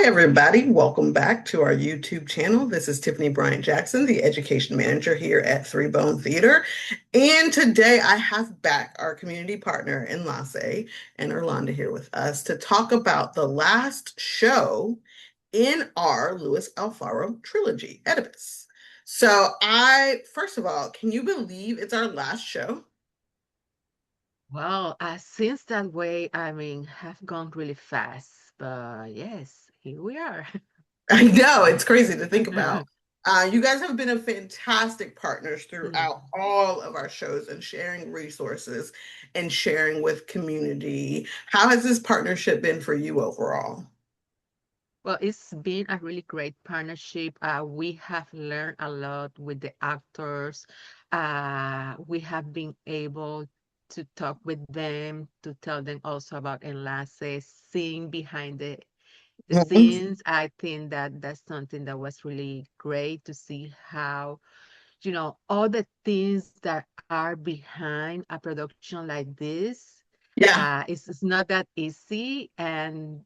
everybody. Welcome back to our YouTube channel. This is Tiffany Bryant-Jackson, the education manager here at Three Bone Theater. And today I have back our community partner, Enlace, and Irlanda here with us to talk about the last show in our Luis Alfaro trilogy, Oedipus. First of all, can you believe it's our last show? Well, since that way, have gone really fast. But yes, here we are. I know, it's crazy to think about. You guys have been a fantastic partners throughout Mhm. all of our shows and sharing resources and sharing with community. How has this partnership been for you overall? Well, it's been a really great partnership. We have learned a lot with the actors. We have been able to talk with them, to tell them also about Enlace, seeing behind the Mhm. scenes. I think that that's something that was really great to see how all the things that are behind a production like this. Yeah. It's not that easy. And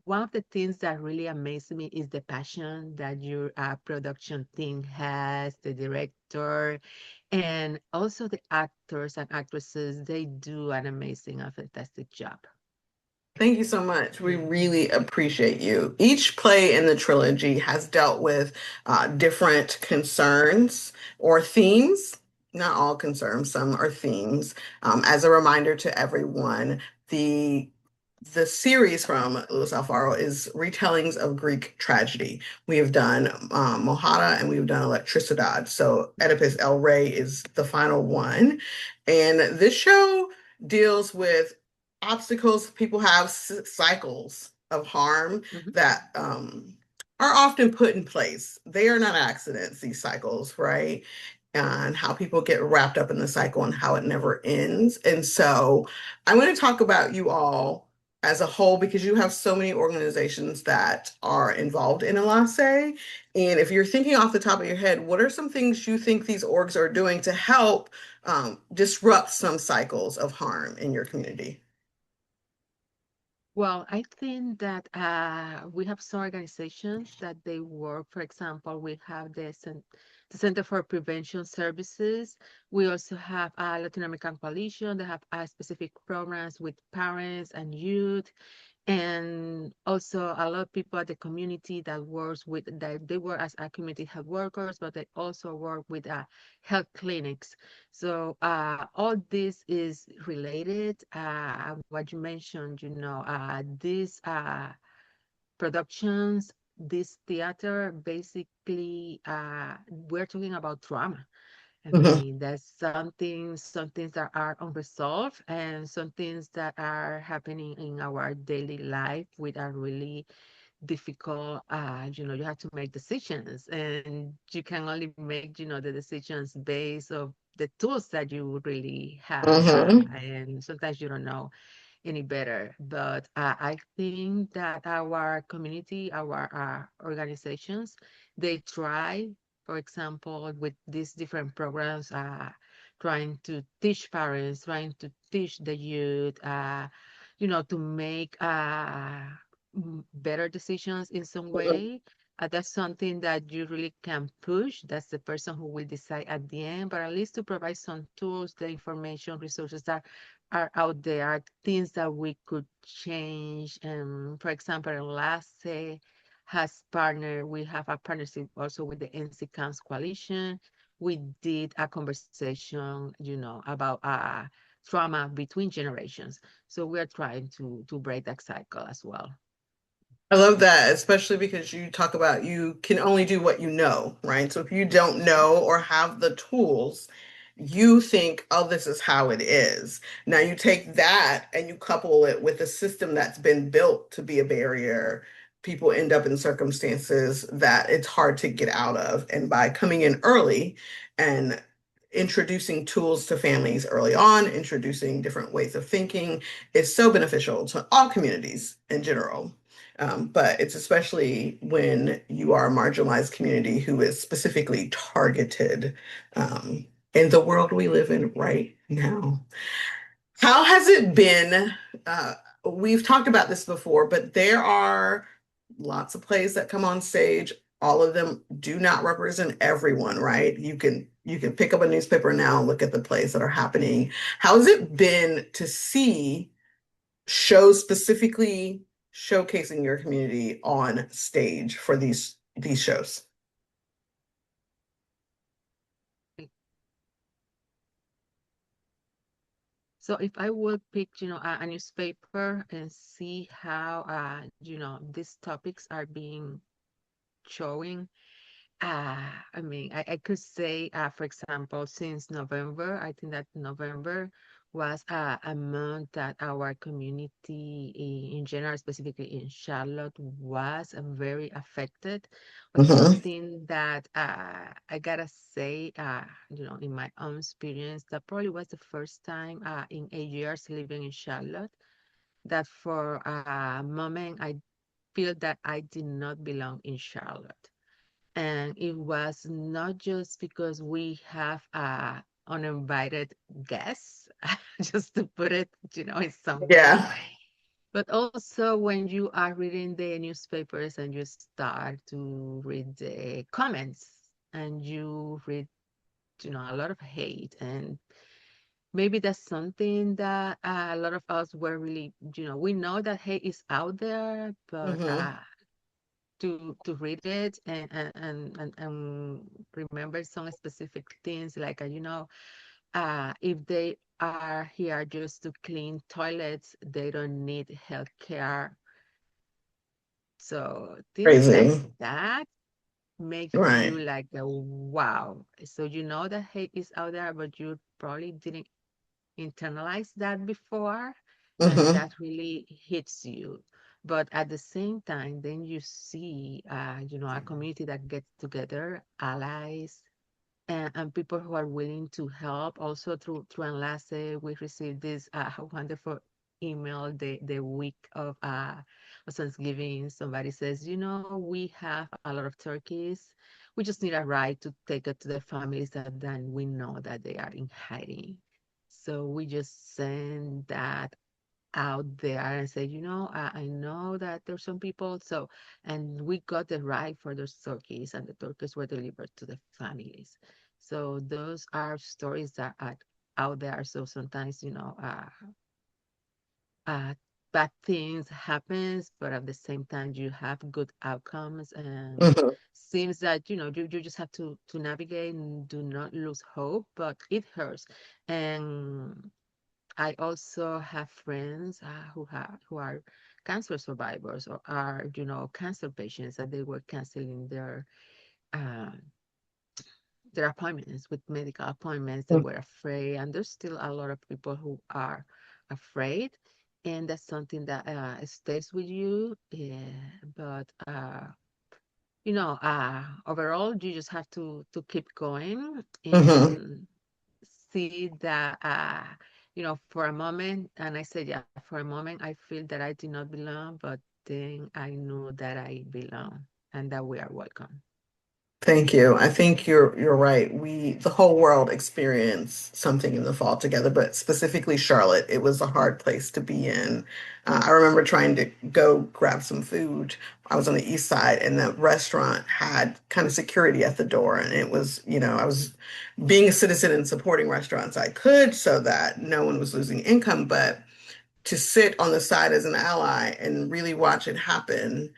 one of the things that really amazes me is the passion that your production team has, the director, and also the actors and actresses. They do an amazing and fantastic job. Thank you so much. We really appreciate you. Each play in the trilogy has dealt with different concerns or themes. Not all concerns, some are themes. As a reminder to everyone, the the series from Louis Alfaro is retellings of Greek tragedy. We have done Mohada and we've done Electricidad. So Oedipus El Rey is the final one. And this show deals with obstacles people have, cycles of harm Mhm. that are often put in place. They are not accidents, these cycles, right? And how people get wrapped up in the cycle and how it never ends. And so I want to talk about you all as a whole because you have so many organizations that are involved in Enlace. And if you're thinking off the top of your head, what are some things you think these orgs are doing to help disrupt some cycles of harm in your community? Well, I think that we have some organizations that they work. For example, we have the Center for Prevention Services. We also have a Latin American Coalition. They have specific programs with parents and youth, and also a lot of people at the community that works with that they work as a community health workers, but they also work with health clinics. So all this is related. What you mentioned, these productions, this theater, basically, we're talking about trauma. I Mhm. mean, there's some things that are unresolved and some things that are happening in our daily life with a really difficult, you have to make decisions and you can only make, the decisions based of the tools that you really have. Mhm. And sometimes you don't know any better. But I think that our community, our organizations, they try, for example, with these different programs, trying to teach parents, trying to teach the youth, to make better decisions in some way. That's something that you really can push. That's the person who will decide at the end, but at least to provide some tools, the information, resources that are out there, things that we could change. For example, Enlace has partnered, we have a partnership also with the NC Camps Coalition. We did a conversation, about trauma between generations. So we're trying to break that cycle as well. I love that, especially because you talk about you can only do what you know, right? So if you don't Mhm. know or have the tools, you think, oh, this is how it is. Now you take that and you couple it with a system that's been built to be a barrier. People end up in circumstances that it's hard to get out of. And by coming in early and introducing tools to families early on, introducing different ways of thinking is so beneficial to all communities in general. But it's especially when you are a marginalized community who is specifically targeted in the world we live in right now. How has it been? Uh, we've talked about this before, but there are lots of plays that come on stage. All of them do not represent everyone, right? You can pick up a newspaper now and look at the plays that are happening. How has it been to see shows specifically showcasing your community on stage for these shows? So if I would pick, a newspaper and see how, these topics are being showing, I mean, I could say, for example, since November, I think that November was a month that our community in general, specifically in Charlotte, was very affected. Was Hmm. something that I gotta say, in my own experience, that probably was the first time in 8 years living in Charlotte that for a moment I feel that I did not belong in Charlotte. And it was not just because we have uninvited guests, just to put it, in some way, Yeah. but also when you are reading the newspapers and you start to read the comments and you read, a lot of hate. And maybe that's something that a lot of us were really, we know that hate is out there, but Hmm. to read it and remember some specific things like if they are here just to clean toilets, they don't need healthcare. So things like Crazy. that make you Right. like wow. So that hate is out there, but you probably didn't internalize that before, and Hmm. that really hits you. But at the same time, then you see, a community that gets together, allies, and people who are willing to help. Also through Enlace, we received this wonderful email the week of Thanksgiving. Somebody says, we have a lot of turkeys. We just need a ride to take it to the families that then we know that they are in hiding. So we just send that out there and say, I know that there's some people. So, and we got the right for those turkeys, and the turkeys were delivered to the families. So those are stories that are out there. So sometimes, uh, bad things happens, but at the same time, you have good outcomes. And Hmm. seems that, you just have to navigate and do not lose hope, but it hurts. And I also have friends who are cancer survivors or are cancer patients that they were canceling uh, their appointments with medical appointments. They were afraid, and there's still a lot of people who are afraid, and that's something that stays with you. But overall, you just have to keep going Hmm. and see that for a moment, and I said, yeah, for a moment I feel that I did not belong, but then I knew that I belong and that we are welcome. Thank you. I think you're right. The whole world experienced something in the fall together, but specifically Charlotte, it was a hard place to be in. I remember trying to go grab some food. I was on the east side, and the restaurant had kind of security at the door, and it was, I was being a citizen and supporting restaurants I could so that no one was losing income, but to sit on the side as an ally and really watch it happen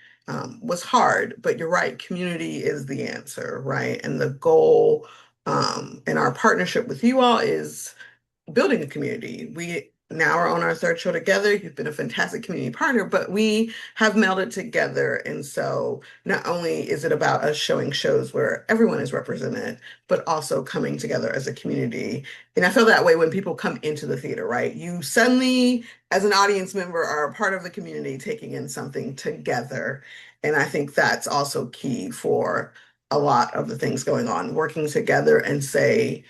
was hard. But you're right, community is the answer, right? And the goal in our partnership with you all is building a community. We now are on our third show together. You've been a fantastic community partner, but we have melded together. And so not only is it about us showing shows where everyone is represented, but also coming together as a community. And I feel that way when people come into the theater, right? You suddenly, as an audience member, are a part of the community taking in something together. And I think that's also key for a lot of the things going on, working together and saying,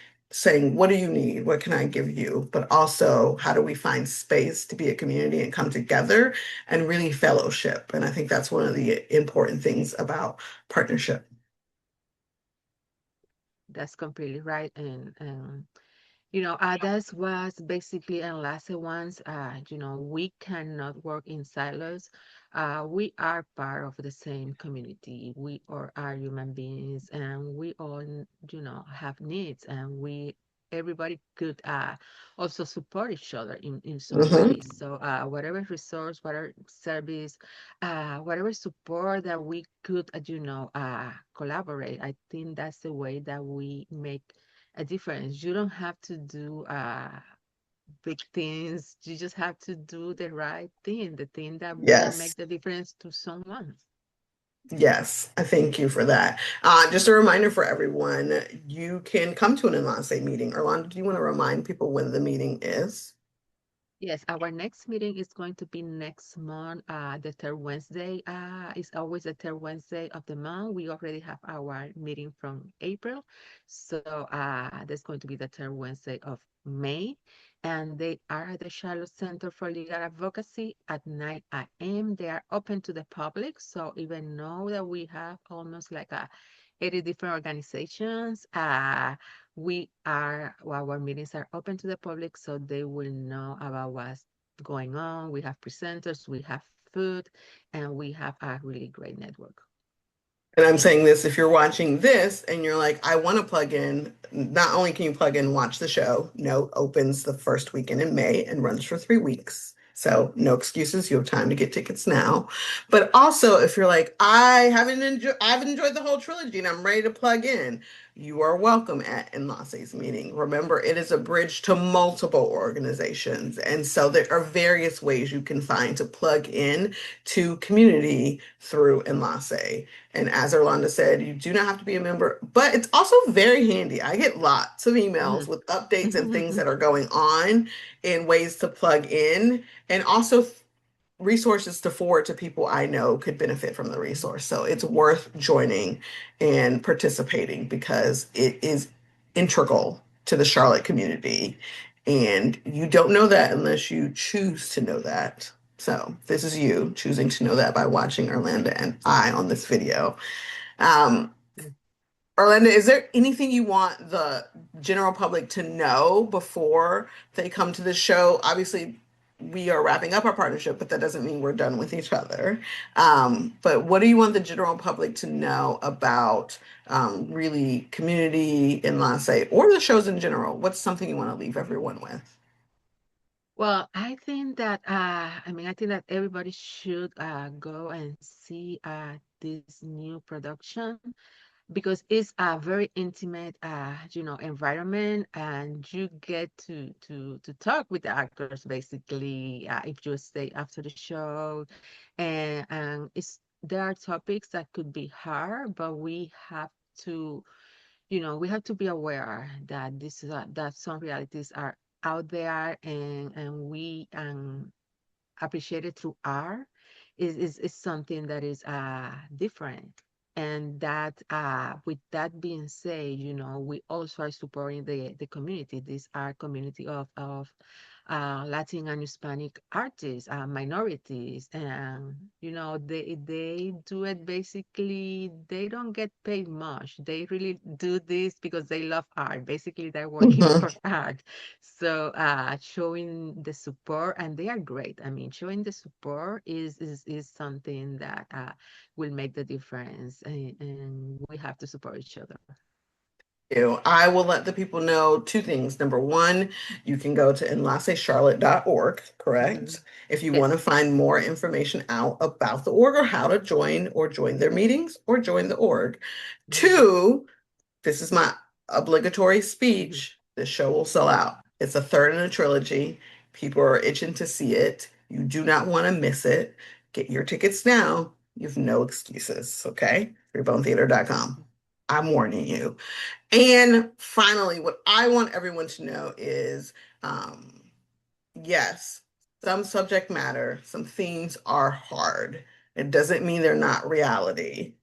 what do you need? What can I give you? But also, how do we find space to be a community and come together and really fellowship? And I think that's one of the important things about partnership. That's completely right. And That was basically Enlace once. We cannot work in silos. We are part of the same community. We all are human beings, and we all, have needs, and everybody could also support each other in some Hmm. ways. So, whatever resource, whatever service, whatever support that we could, collaborate, I think that's the way that we make a difference. You don't have to do big things. You just have to do the right thing, the thing that will make Yes. the difference to someone. Yes, I thank you for that. Just a reminder for everyone, you can come to an Enlace meeting. Irlanda, do you want to remind people when the meeting is? Yes, our next meeting is going to be next month, the third Wednesday. It's always the third Wednesday of the month. We already have our meeting from April. So that's going to be the third Wednesday of May. And they are at the Charlotte Center for Legal Advocacy at 9 a.m. They are open to the public. So even though that we have almost like 80 different organizations, our meetings are open to the public so they will know about what's going on. We have presenters, we have food, and we have a really great network. And I'm saying this if you're watching this and you're like, I want to plug in, not only can you plug in and watch the show, no, opens the first weekend in May and runs for 3 weeks. So no excuses. You have time to get tickets now. But also, if you're like, I've enjoyed the whole trilogy and I'm ready to plug in, you are welcome at Enlace's meeting. Remember, it is a bridge to multiple organizations. And so there are various ways you can find to plug in to community through Enlace. And as Irlanda said, you do not have to be a member, but it's also very handy. I get lots of emails Mhm. with updates and things that are going on and ways to plug in, and also resources to forward to people I know could benefit from the resource. So it's worth joining and participating because it is integral to the Charlotte community. And you don't know that unless you choose to know that. So this is you choosing to know that by watching Irlanda and I on this video. Um, Orlando, is there anything you want the general public to know before they come to the show? Obviously, we are wrapping up our partnership, but that doesn't mean we're done with each other. But what do you want the general public to know about really community in Lansing or the shows in general? What's something you want to leave everyone with? Well, I think that everybody should go and see this new production because it's a very intimate, environment, and you get to talk with the actors basically if you stay after the show, and there are topics that could be hard, but to, we have to be aware that that some realities are out there, and we appreciate it through art is something that is different. And that with that being said, we also are supporting the community. These are community of Latin and Hispanic artists, minorities, and they do it basically. They don't get paid much. They really do this because they love art. Basically, they're working Mhm. for art. So showing the support, and they are great. I mean, showing the support is something that will make the difference, and we have to support each other. I will let the people know two things. Number one, you can go to enlacecharlotte.org, Hmm. correct? If you want to Yes. find more information out about the org or how to join or join their meetings or join the org. Hmm. Two, this is my obligatory Hmm. speech. This show will sell out. It's a third in a trilogy. People are itching to see it. You do not want to miss it. Get your tickets now. You have no excuses, okay? freebonetheater.com. I'm warning you. And finally, what I want everyone to know is yes, some subject matter, some themes are hard. It doesn't mean they're not reality.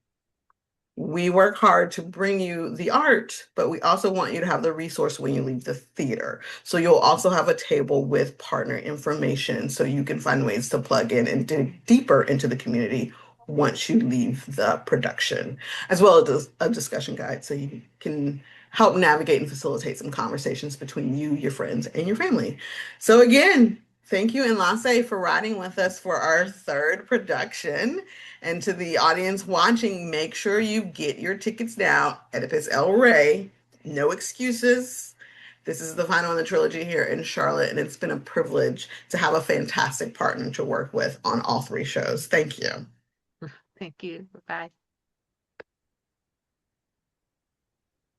We work hard to bring you the art, but we also want you to have the resource when you leave the theater. So you'll also have a table with partner information so you can find ways to plug in and dig deeper into the community once you leave the production, as well as a discussion guide so you can help navigate and facilitate some conversations between you, your friends, and your family. So again, thank you, Enlace, for riding with us for our third production. And to the audience watching, make sure you get your tickets now. Oedipus El Rey, no excuses. This is the final in the trilogy here in Charlotte, and it's been a privilege to have a fantastic partner to work with on all three shows. Thank you. Thank you. Bye.